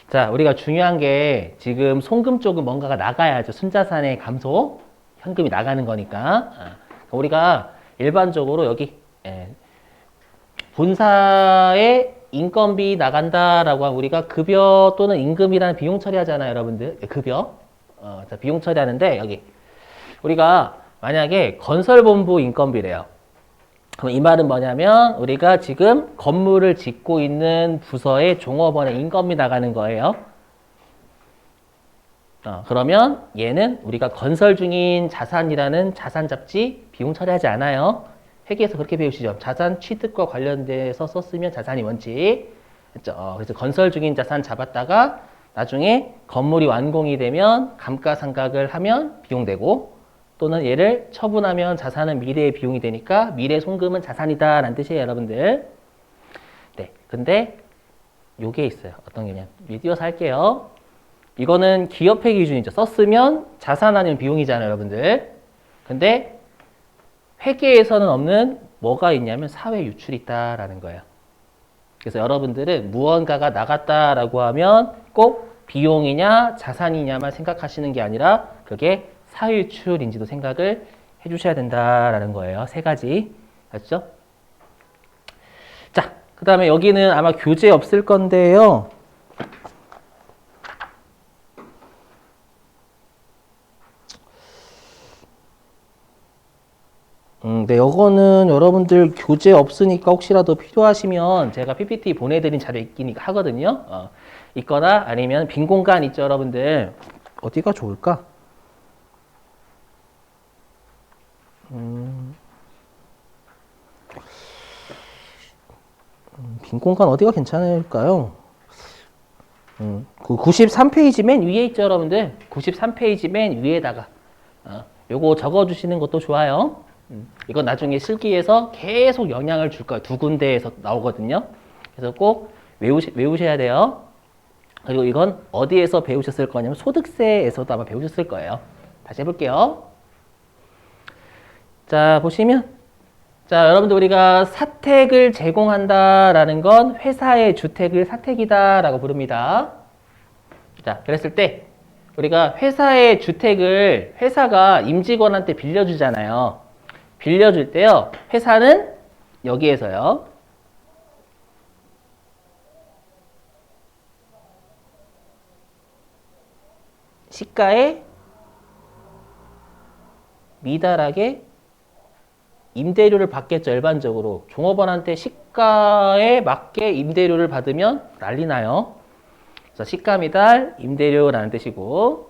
자, 우리가 중요한 게 지금 송금 쪽은 뭔가가 나가야죠. 순자산의 감소, 현금이 나가는 거니까. 우리가 일반적으로 여기 본사에 인건비 나간다라고 하면 우리가 급여 또는 임금이라는 비용 처리하잖아요, 여러분들. 급여. 자, 비용 처리하는데 여기 우리가 만약에 건설본부 인건비래요. 그럼 이 말은 뭐냐면 우리가 지금 건물을 짓고 있는 부서의 종업원의 인건비 나가는 거예요. 그러면 얘는 우리가 건설 중인 자산이라는 자산 잡지 비용 처리하지 않아요. 회계에서 그렇게 배우시죠. 자산 취득과 관련돼서 썼으면 자산이 뭔지 했죠. 그래서 건설 중인 자산 잡았다가 나중에 건물이 완공이 되면 감가상각을 하면 비용되고 또는 얘를 처분하면 자산은 미래의 비용이 되니까 미래 송금은 자산이다 라는 뜻이에요, 여러분들. 네, 근데 요게 있어요. 어떤 개념? 띄워서 할게요. 이거는 기업회 기준이죠. 썼으면 자산 아니면 비용이잖아요, 여러분들. 근데 회계에서는 없는 뭐가 있냐면 사회 유출이 있다라는 거예요. 그래서 여러분들은 무언가가 나갔다라고 하면 꼭 비용이냐 자산이냐만 생각하시는 게 아니라 그게 사회 유출인지도 생각을 해주셔야 된다라는 거예요. 세 가지. 아시죠? 자, 그 다음에 여기는 아마 교재 없을 건데요. 네, 이거는 여러분들 교재 없으니까 혹시라도 필요하시면 제가 PPT 보내드린 자료 있긴 하거든요. 있거나 아니면 빈 공간 있죠, 여러분들. 어디가 좋을까? 빈 공간 어디가 괜찮을까요? 그 93페이지 맨 위에 있죠, 여러분들. 93페이지 맨 위에다가 요거 적어주시는 것도 좋아요. 이건 나중에 실기에서 계속 영향을 줄 거예요. 두 군데에서 나오거든요. 그래서 꼭 외우셔야 돼요. 그리고 이건 어디에서 배우셨을 거냐면 소득세에서도 아마 배우셨을 거예요. 다시 해볼게요. 자, 보시면 자, 여러분들 우리가 사택을 제공한다라는 건 회사의 주택을 사택이다라고 부릅니다. 자, 그랬을 때 우리가 회사의 주택을 회사가 임직원한테 빌려주잖아요. 빌려줄 때요. 회사는 여기에서요. 시가에 미달하게 임대료를 받겠죠. 일반적으로 종업원한테 시가에 맞게 임대료를 받으면 난리 나요. 그래서 시가 미달 임대료라는 뜻이고,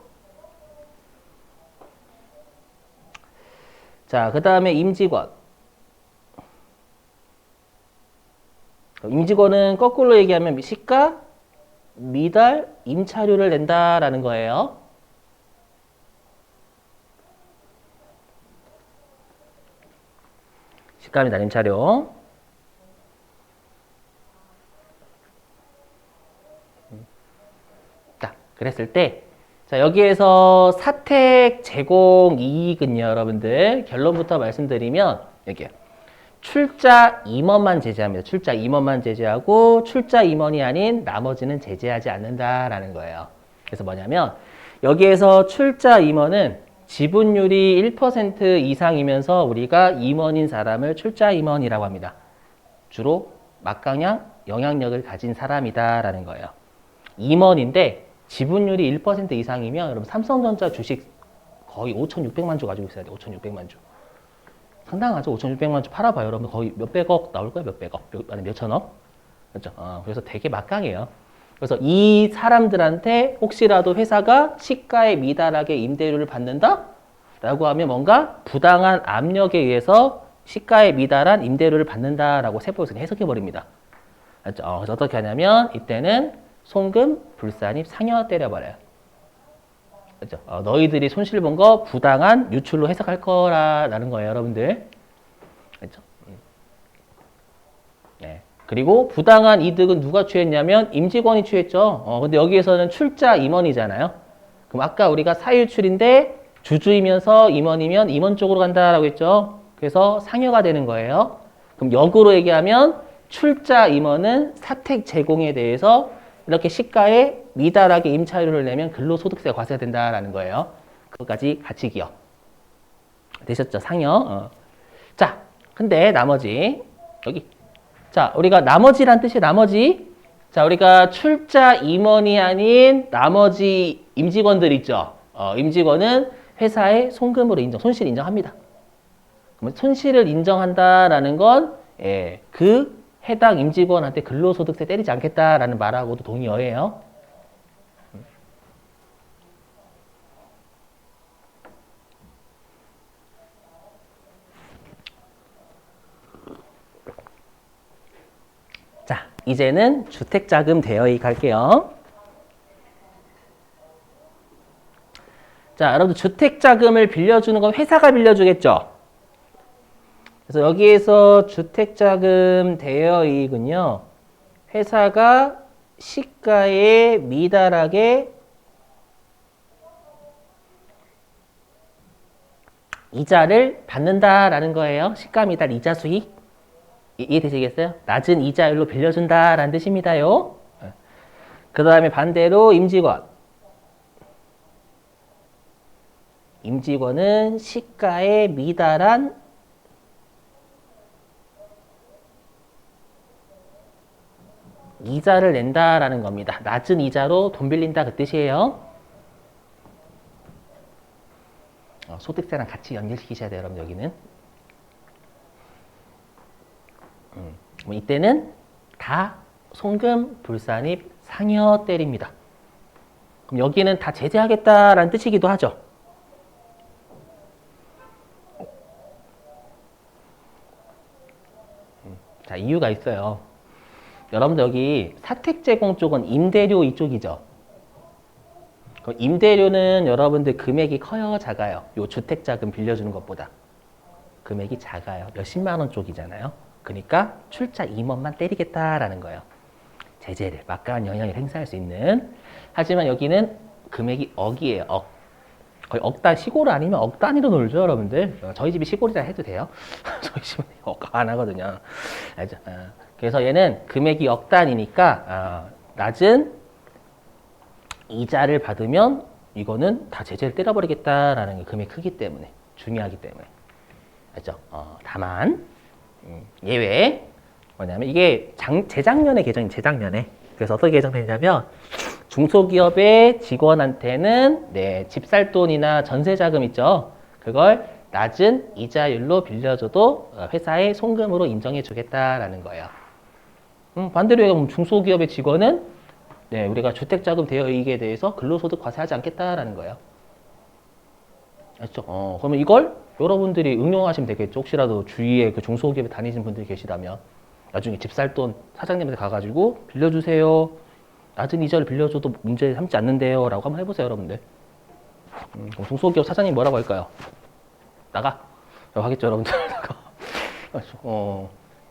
자, 그 다음에 임직원. 임직원은 거꾸로 얘기하면 시가 미달 임차료를 낸다라는 거예요. 시가 미달 임차료. 자, 그랬을 때 자, 여기에서 사택 제공 이익은요, 여러분들. 결론부터 말씀드리면, 여기요. 출자 임원만 제재합니다. 출자 임원만 제재하고, 출자 임원이 아닌 나머지는 제재하지 않는다라는 거예요. 그래서 뭐냐면, 여기에서 출자 임원은 지분율이 1% 이상이면서 우리가 임원인 사람을 출자 임원이라고 합니다. 주로 막강한 영향력을 가진 사람이다라는 거예요. 임원인데, 지분율이 1% 이상이면 여러분 삼성전자 주식 거의 5,600만 주 가지고 있어야 돼요. 5,600만 주. 상당하죠. 5,600만 주 팔아봐요. 여러분 거의 몇백억 나올 거예요. 몇백억. 아니 몇천억. 그렇죠. 그래서 되게 막강해요. 그래서 이 사람들한테 혹시라도 회사가 시가에 미달하게 임대료를 받는다? 라고 하면 뭔가 부당한 압력에 의해서 시가에 미달한 임대료를 받는다라고 세법에서 해석해버립니다. 그렇죠. 그래서 어떻게 하냐면 이때는 송금, 불산입, 상여 때려버려요. 그렇죠? 너희들이 손실 본 거 부당한 유출로 해석할 거라는 거예요, 여러분들. 그렇죠? 네. 그리고 부당한 이득은 누가 취했냐면 임직원이 취했죠. 근데 여기에서는 출자 임원이잖아요. 그럼 아까 우리가 사유출인데 주주이면서 임원이면 임원 쪽으로 간다라고 했죠. 그래서 상여가 되는 거예요. 그럼 역으로 얘기하면 출자 임원은 사택 제공에 대해서 이렇게 시가에 미달하게 임차료를 내면 근로소득세가 과세된다라는 거예요. 그것까지 같이 기억. 되셨죠? 상여. 자, 근데 나머지 여기. 자, 우리가 나머지란 뜻이 나머지. 자, 우리가 출자 임원이 아닌 나머지 임직원들 있죠. 임직원은 회사의 손금으로 손실 인정합니다. 그럼 손실을 인정한다라는 건 그 해당 임직원한테 근로소득세 때리지 않겠다라는 말하고도 동의어예요. 자, 이제는 주택자금 대여이익 할게요. 자, 여러분 주택자금을 빌려주는 건 회사가 빌려주겠죠? 그래서 여기에서 주택자금 대여이익은요. 회사가 시가에 미달하게 이자를 받는다라는 거예요. 시가 미달 이자 수익. 이해되시겠어요? 낮은 이자율로 빌려준다라는 뜻입니다요. 그 다음에 반대로 임직원은 시가에 미달한 이자를 낸다라는 겁니다. 낮은 이자로 돈 빌린다 그 뜻이에요. 소득세랑 같이 연결시키셔야 돼요, 여러분 여기는. 이때는 다 송금, 불산입, 상여 때립니다. 그럼 여기는 다 제재하겠다라는 뜻이기도 하죠. 자, 이유가 있어요. 여러분들 여기 사택제공 쪽은 임대료 이쪽이죠. 임대료는 여러분들 금액이 커요, 작아요? 요 주택자금 빌려주는 것보다 금액이 작아요. 몇십만 원 쪽이잖아요. 그러니까 출자 임원만 때리겠다라는 거예요. 제재를 막강한 영향을 행사할 수 있는. 하지만 여기는 금액이 억이에요. 억. 거의 억단, 시골 아니면 억 단위로 놀죠, 여러분들. 저희 집이 시골이라 해도 돼요. 저희 집은 억 안 하거든요. 알죠? 그래서 얘는 금액이 억 단위니까 낮은 이자를 받으면 이거는 다 제재를 때려버리겠다라는 게 금액 크기 때문에, 중요하기 때문에. 알죠? 다만 예외 뭐냐면 이게 재작년에 개정이 재작년에. 그래서 어떻게 개정되냐면 중소기업의 직원한테는 집살돈이나 전세자금 있죠. 그걸 낮은 이자율로 빌려줘도 회사의 송금으로 인정해 주겠다라는 거예요. 반대로 중소기업의 직원은 우리가 주택자금 대여이익에 대해서 근로소득 과세하지 않겠다라는 거예요. 알죠? 그러면 이걸 여러분들이 응용하시면 되겠죠. 혹시라도 주위에 그 중소기업에 다니시는 분들이 계시다면 나중에 집살돈 사장님한테 가가지고 빌려주세요. 낮은 이자를 빌려줘도 문제 삼지 않는데요. 라고 한번 해보세요, 여러분들. 중소기업 사장님 뭐라고 할까요? 나가. 라고 하겠죠, 여러분들.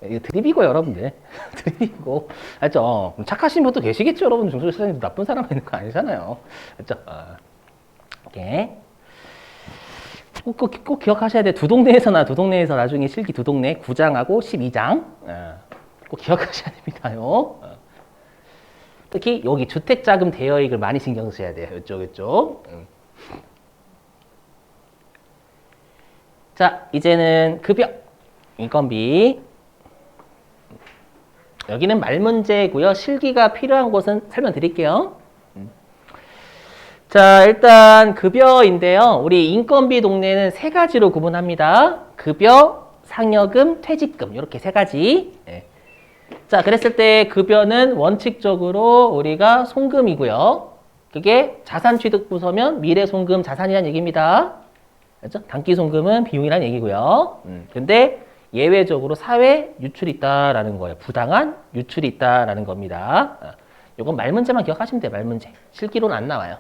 이거 드립이고, 여러분들. 드립이고. 알죠? 착하신 분도 계시겠죠, 여러분. 중소기업 사장님도 나쁜 사람 있는 거 아니잖아요. 알죠? 오케이. 꼭 기억하셔야 돼요. 두 동네에서 나중에 실기 두 동네 9장하고 12장. 꼭 기억하셔야 됩니다요. 특히 여기 주택자금 대여이익을 많이 신경 써야 돼요. 이쪽. 자, 이제는 급여, 인건비. 여기는 말문제고요. 실기가 필요한 곳은 설명드릴게요. 자, 일단 급여인데요. 우리 인건비 동네는 세 가지로 구분합니다. 급여, 상여금, 퇴직금 이렇게 세 가지. 자, 그랬을 때 급여는 원칙적으로 우리가 송금이고요. 그게 자산취득부서면 미래송금 자산이라는 얘기입니다. 그렇죠? 단기송금은 비용이라는 얘기고요. 근데 예외적으로 사회 유출이 있다라는 거예요. 부당한 유출이 있다라는 겁니다. 이건 말문제만 기억하시면 돼요. 말문제. 실기로는 안 나와요.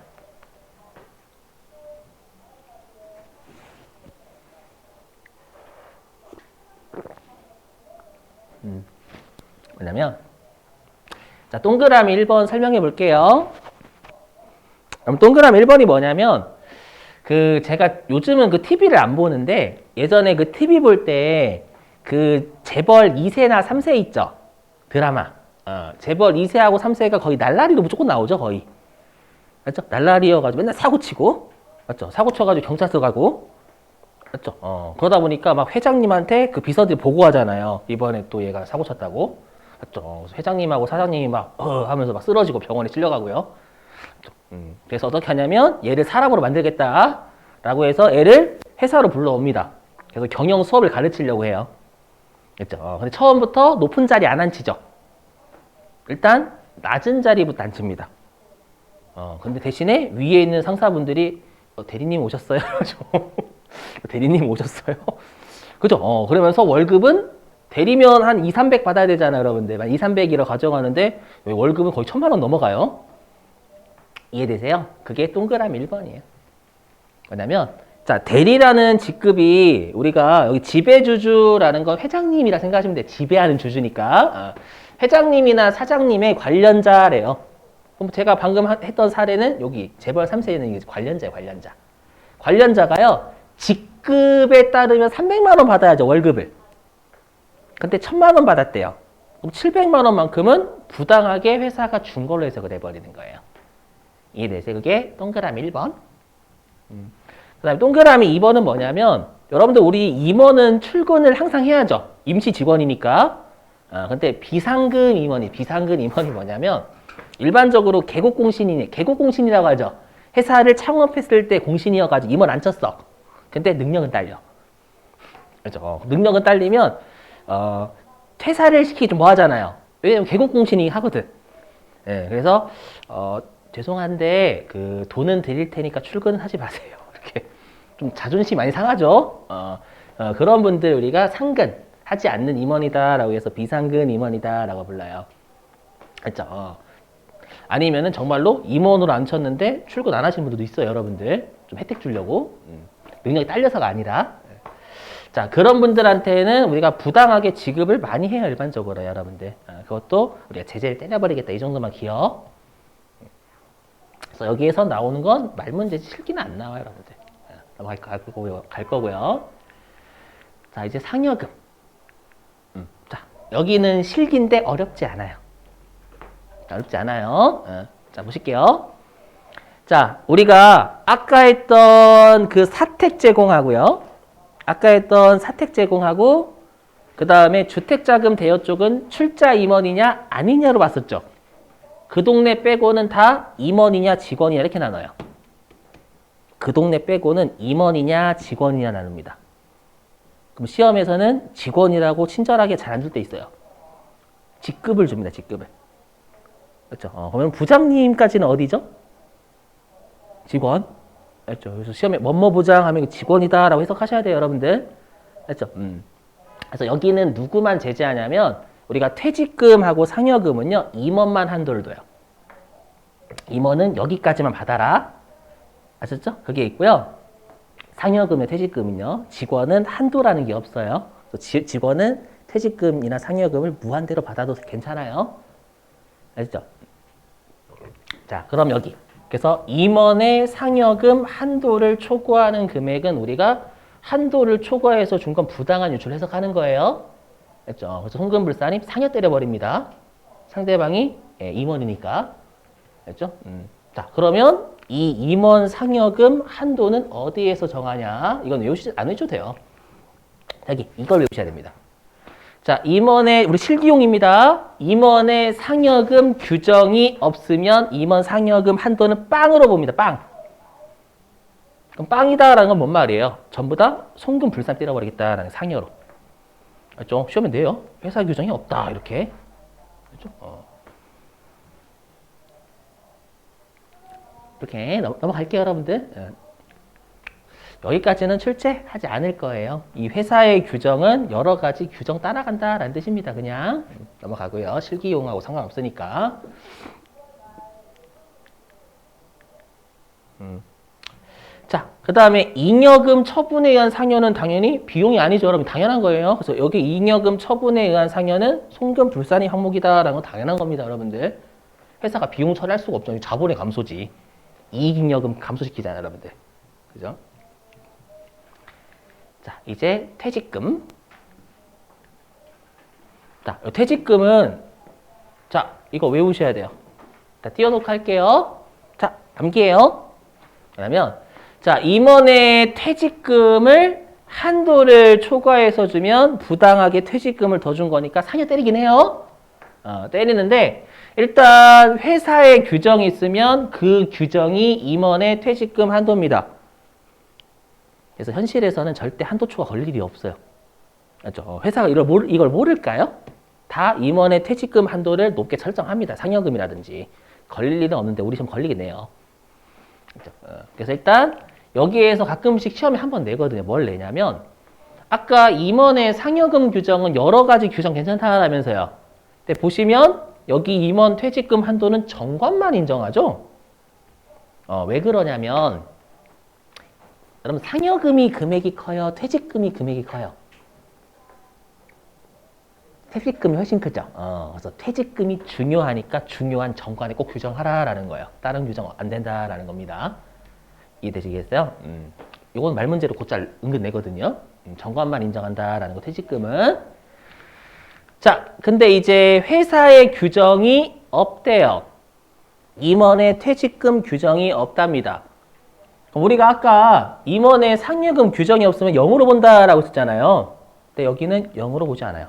뭐냐면 자, 동그라미 1번 설명해 볼게요. 그럼 동그라미 1번이 뭐냐면 제가 요즘은 그 TV를 안 보는데 예전에 그 TV 볼 때 그 재벌 2세나 3세 있죠? 드라마. 재벌 2세하고 3세가 거의 날라리로 무조건 나오죠, 거의. 맞죠? 날라리여가지고 맨날 사고 치고, 맞죠? 사고 쳐가지고 경찰서 가고, 맞죠? 그러다 보니까 막 회장님한테 그 비서들이 보고하잖아요. 이번에 또 얘가 사고 쳤다고. 맞죠? 그래서 회장님하고 사장님이 막, 하면서 막 쓰러지고 병원에 실려가고요. 그래서 어떻게 하냐면 얘를 사람으로 만들겠다라고 해서 애를 회사로 불러옵니다. 그래서 경영 수업을 가르치려고 해요. 그렇죠? 근데 처음부터 높은 자리 안 앉히죠. 일단 낮은 자리부터 앉힙니다. 근데 대신에 위에 있는 상사분들이 대리님 오셨어요? 대리님 오셨어요? 그죠? 그러면서 월급은 대리면 한 2, 300 받아야 되잖아요, 여러분들. 2, 300이라 가져가는데 월급은 거의 1,000만 원 넘어가요. 이해되세요? 그게 동그라미 1번이에요. 왜냐면 자, 대리라는 직급이 우리가 여기 지배주주라는 건 회장님이라 생각하시면 돼요. 지배하는 주주니까. 회장님이나 사장님의 관련자래요. 그럼 제가 방금 했던 사례는 여기 재벌 3세는 관련자예요, 관련자. 관련자가요, 직급에 따르면 300만 원 받아야죠, 월급을. 근데 1,000만 원 받았대요. 그럼 700만 원만큼은 부당하게 회사가 준 걸로 해석을 해버리는 거예요. 이해되세요? 그게 동그라미 1번. 그 다음에 동그라미 2번은 뭐냐면, 여러분들 우리 임원은 출근을 항상 해야죠. 임시 직원이니까. 근데 비상근 임원이 뭐냐면, 일반적으로 계곡공신이라고 하죠. 회사를 창업했을 때 공신이어가지고 임원 안 쳤어. 근데 능력은 딸려. 그렇죠. 능력은 딸리면, 퇴사를 시키기 좀 뭐 하잖아요. 왜냐면 계곡공신이 하거든. 예, 그래서, 죄송한데, 돈은 드릴 테니까 출근은 하지 마세요. 이렇게. 좀 자존심 많이 상하죠? 그런 분들 우리가 상근, 하지 않는 임원이다라고 해서 비상근 임원이다라고 불러요. 그렇죠? 아니면은 정말로 임원으로 안 쳤는데 출근 안 하시는 분들도 있어요, 여러분들. 좀 혜택 주려고. 능력이 딸려서가 아니라. 자, 그런 분들한테는 우리가 부당하게 지급을 많이 해요, 일반적으로, 여러분들. 그것도 우리가 제재를 때려버리겠다, 이 정도만 기억. 그래서 여기에서 나오는 건 말문제지 실기는 안 나와요, 여러분들. 갈 거고요. 자, 이제 상여금. 자, 여기는 실기인데 어렵지 않아요. 어렵지 않아요. 자, 보실게요. 자, 우리가 아까 했던 그 사택 제공하고요. 그 다음에 주택자금 대여 쪽은 출자 임원이냐 아니냐로 봤었죠. 그 동네 빼고는 다 임원이냐 직원이냐 이렇게 나눠요. 그 동네 빼고는 임원이냐 직원이냐 나눕니다. 그럼 시험에서는 직원이라고 친절하게 잘 안 줄 때 있어요. 직급을 줍니다. 직급을. 그렇죠. 그러면 부장님까지는 어디죠? 직원. 그렇죠. 그래서 시험에 뭐뭐 부장 하면 직원이다라고 해석하셔야 돼요, 여러분들. 그렇죠. 그래서 여기는 누구만 제재하냐면 우리가 퇴직금하고 상여금은요, 임원만 한도를 둬요. 임원은 여기까지만 받아라. 아셨죠? 그게 있고요. 상여금의 퇴직금은요, 직원은 한도라는 게 없어요. 그래서 직원은 퇴직금이나 상여금을 무한대로 받아도 괜찮아요. 아시죠? 자, 그럼 여기. 그래서 임원의 상여금 한도를 초과하는 금액은 우리가 한도를 초과해서 준 건 부당한 유출 해석하는 거예요. 그렇죠? 그래서 송금불사님 상여 때려버립니다. 상대방이 임원이니까. 그렇죠? 자, 그러면 이 임원 상여금 한도는 어디에서 정하냐? 이건 안 외우셔도 돼요. 여기 이걸 외우셔야 됩니다. 자, 임원의 우리 실기용입니다. 임원의 상여금 규정이 없으면 임원 상여금 한도는 빵으로 봅니다. 빵. 그럼 빵이다라는 건 뭔 말이에요? 전부 다 송금 불산 때려버리겠다라는 상여로. 알죠? 시험에 내요. 회사 규정이 없다 이렇게. 그렇죠? 이렇게 넘어갈게요, 여러분들. 여기까지는 출제하지 않을 거예요. 이 회사의 규정은 여러 가지 규정 따라간다라는 뜻입니다. 그냥 넘어가고요. 실기용하고 상관없으니까. 자, 그 다음에 잉여금 처분에 의한 상여는 당연히 비용이 아니죠, 여러분. 당연한 거예요. 그래서 여기 잉여금 처분에 의한 상여는 송금 불산이 항목이다라는 건 당연한 겁니다, 여러분들. 회사가 비용 처리할 수가 없죠. 자본의 감소지. 이익잉여금 감소시키잖아요, 여러분들. 그죠? 자, 이제 퇴직금. 자, 퇴직금은 자, 이거 외우셔야 돼요. 자, 띄워놓고 할게요. 자, 암기해요. 그러면 자, 임원의 퇴직금을 한도를 초과해서 주면 부당하게 퇴직금을 더 준 거니까 상여 때리긴 해요. 때리는데 일단 회사에 규정이 있으면 그 규정이 임원의 퇴직금 한도입니다. 그래서 현실에서는 절대 한도 초과 걸릴 일이 없어요. 맞죠? 회사가 이걸 모를까요? 다 임원의 퇴직금 한도를 높게 설정합니다. 상여금이라든지. 걸릴 일은 없는데 우리 좀 걸리긴 해요. 그래서 일단 여기에서 가끔씩 시험에 한 번 내거든요. 뭘 내냐면 아까 임원의 상여금 규정은 여러 가지 규정 괜찮다라면서요. 근데 보시면 여기 임원 퇴직금 한도는 정관만 인정하죠. 왜 그러냐면 여러분 상여금이 금액이 커요? 퇴직금이 금액이 커요? 퇴직금이 훨씬 크죠. 그래서 퇴직금이 중요하니까 중요한 정관에 꼭 규정하라라는 거예요. 다른 규정 안 된다라는 겁니다. 이해되시겠어요? 이건 말 문제로 곧잘 은근 내거든요. 정관만 인정한다라는 거 퇴직금은. 자, 근데 이제 회사의 규정이 없대요. 임원의 퇴직금 규정이 없답니다. 우리가 아까 임원의 상여금 규정이 없으면 0으로 본다라고 했잖아요. 근데 여기는 0으로 보지 않아요.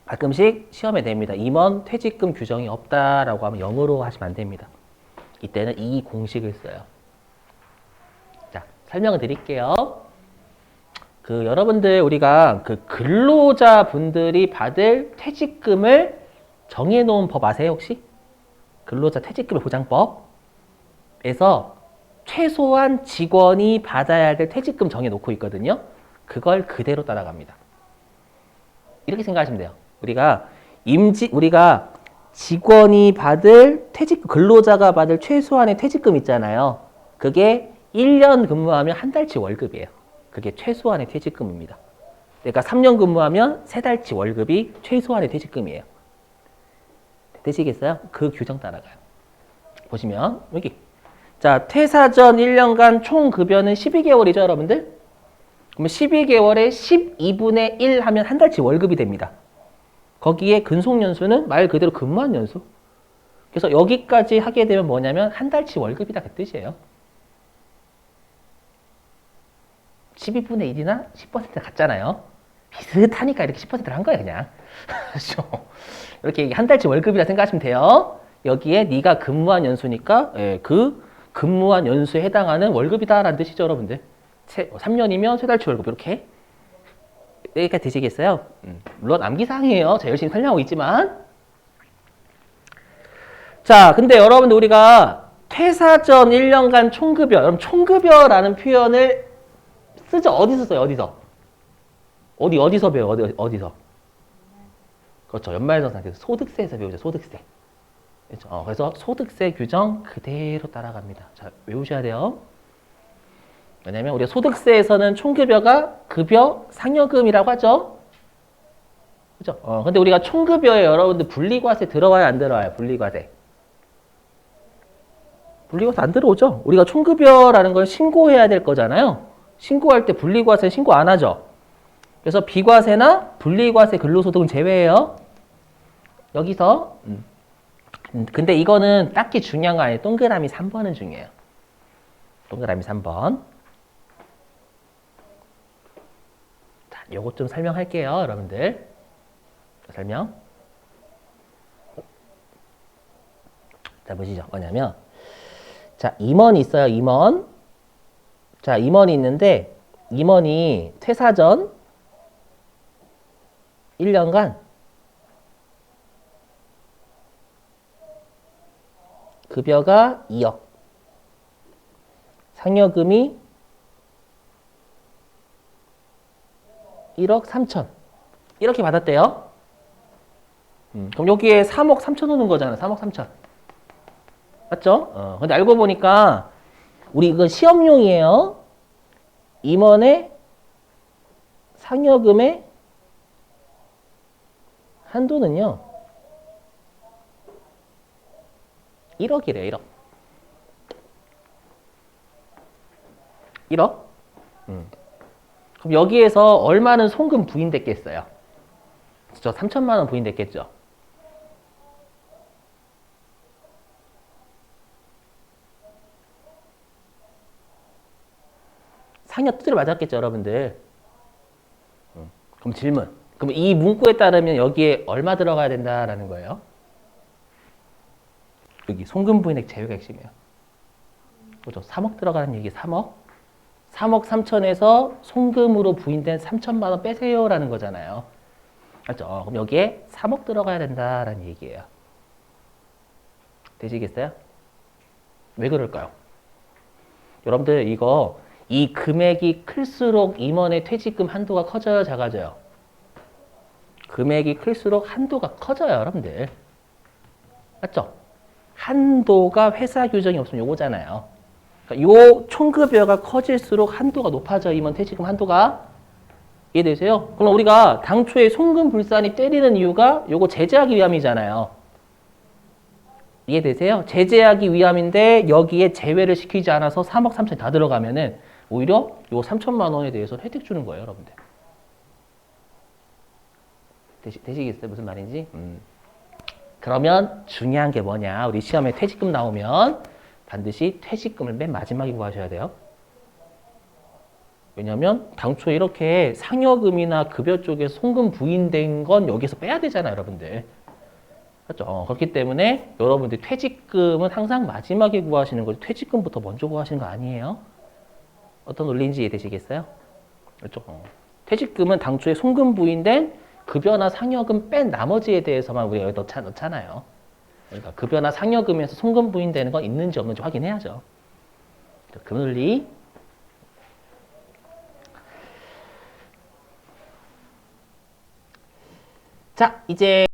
가끔씩 시험에 냅니다. 임원 퇴직금 규정이 없다라고 하면 0으로 하시면 안 됩니다. 이때는 이 공식을 써요. 자, 설명을 드릴게요. 여러분들 우리가 근로자분들이 받을 퇴직금을 정해놓은 법 아세요 혹시? 근로자 퇴직금 보장법에서 최소한 직원이 받아야 될 퇴직금 정해놓고 있거든요. 그걸 그대로 따라갑니다. 이렇게 생각하시면 돼요. 우리가 직원이 받을 근로자가 받을 최소한의 퇴직금 있잖아요. 그게 1년 근무하면 한 달치 월급이에요. 그게 최소한의 퇴직금입니다. 그러니까 3년 근무하면 3달치 월급이 최소한의 퇴직금이에요. 되시겠어요? 그 규정 따라가요. 보시면 여기 자, 퇴사 전 1년간 총 급여는 12개월이죠, 여러분들? 그러면 12개월에 12분의 1 하면 한 달치 월급이 됩니다. 거기에 근속연수는 말 그대로 근무한 연수. 그래서 여기까지 하게 되면 뭐냐면 한 달치 월급이다 그 뜻이에요. 12분의 1이나 10% 같잖아요. 비슷하니까 이렇게 10%를 한 거예요, 그냥. 이렇게 한 달치 월급이라 생각하시면 돼요. 여기에 네가 근무한 연수니까 그 근무한 연수에 해당하는 월급이다라는 뜻이죠, 여러분들. 3년이면 3달치 월급 이렇게. 여기까지 되시겠어요? 물론 암기사항이에요. 제가 열심히 설명하고 있지만. 자, 근데 여러분들 우리가 퇴사 전 1년간 총급여, 여러분 총급여라는 표현을 쓰죠? 어디서 써요? 어디서 배워요? 어디서? 그렇죠. 연말정산에서 소득세에서 배우죠. 소득세. 그렇죠. 그래서 소득세 규정 그대로 따라갑니다. 자, 외우셔야 돼요. 왜냐면 우리가 소득세에서는 총급여가 급여 상여금이라고 하죠. 그죠? 근데 우리가 총급여에 여러분들 분리과세 들어와요, 안 들어와요? 분리과세 안 들어오죠? 우리가 총급여라는 걸 신고해야 될 거잖아요. 신고할 때 분리과세 신고 안 하죠. 그래서 비과세나 분리과세 근로소득은 제외해요. 여기서 근데 이거는 딱히 중요한 거 아니에요. 동그라미 3번은 중요해요. 동그라미 3번. 자, 요것 좀 설명할게요, 여러분들. 설명. 자, 보시죠. 뭐냐면 자, 임원이 있어요. 임원. 자, 임원이 있는데 임원이 퇴사 전 1년간 급여가 2억, 상여금이 1억 3천 이렇게 받았대요. 그럼 여기에 3억 3천 오는 거잖아요. 3억 3천. 맞죠? 근데 알고 보니까 우리 이건 시험용이에요. 임원의 상여금의 한도는요. 1억이래요. 1억. 1억? 그럼 여기에서 얼마는 송금 부인됐겠어요? 저 3천만 원 부인됐겠죠. 상여 두드려 맞았겠죠, 여러분들. 그럼 질문. 그럼 이 문구에 따르면 여기에 얼마 들어가야 된다라는 거예요? 여기 송금 부인액 제외가 핵심이에요. 그죠? 3억 들어가는 얘기 3억? 3억 3천에서 송금으로 부인된 3천만 원 빼세요라는 거잖아요. 맞죠? 그럼 여기에 3억 들어가야 된다라는 얘기예요. 되시겠어요? 왜 그럴까요? 여러분들 이거 이 금액이 클수록 임원의 퇴직금 한도가 커져요, 작아져요? 금액이 클수록 한도가 커져요, 여러분들. 맞죠? 한도가 회사 규정이 없으면 요거잖아요. 그러니까 요 총급여가 커질수록 한도가 높아져, 임원 퇴직금 한도가. 이해되세요? 그럼 우리가 당초에 송금 불산이 때리는 이유가 요거 제재하기 위함이잖아요. 이해되세요? 제재하기 위함인데 여기에 제외를 시키지 않아서 3억 3천이 다 들어가면은 오히려 요 3천만 원에 대해서 혜택 주는 거예요, 여러분들. 되시겠어요? 무슨 말인지? 그러면 중요한 게 뭐냐? 우리 시험에 퇴직금 나오면 반드시 퇴직금을 맨 마지막에 구하셔야 돼요. 왜냐면 당초에 이렇게 상여금이나 급여 쪽에 송금 부인된 건 여기서 빼야 되잖아요, 여러분들. 그렇죠? 그렇기 때문에 여러분들 퇴직금은 항상 마지막에 구하시는 거지 퇴직금부터 먼저 구하시는 거 아니에요? 어떤 논리인지 이해되시겠어요? 그렇죠? 퇴직금은 당초에 송금 부인된 급여나 상여금 뺀 나머지에 대해서만 우리가 여기 넣잖아요. 그러니까 급여나 상여금에서 송금 부인되는 건 있는지 없는지 확인해야죠. 그 논리. 자, 이제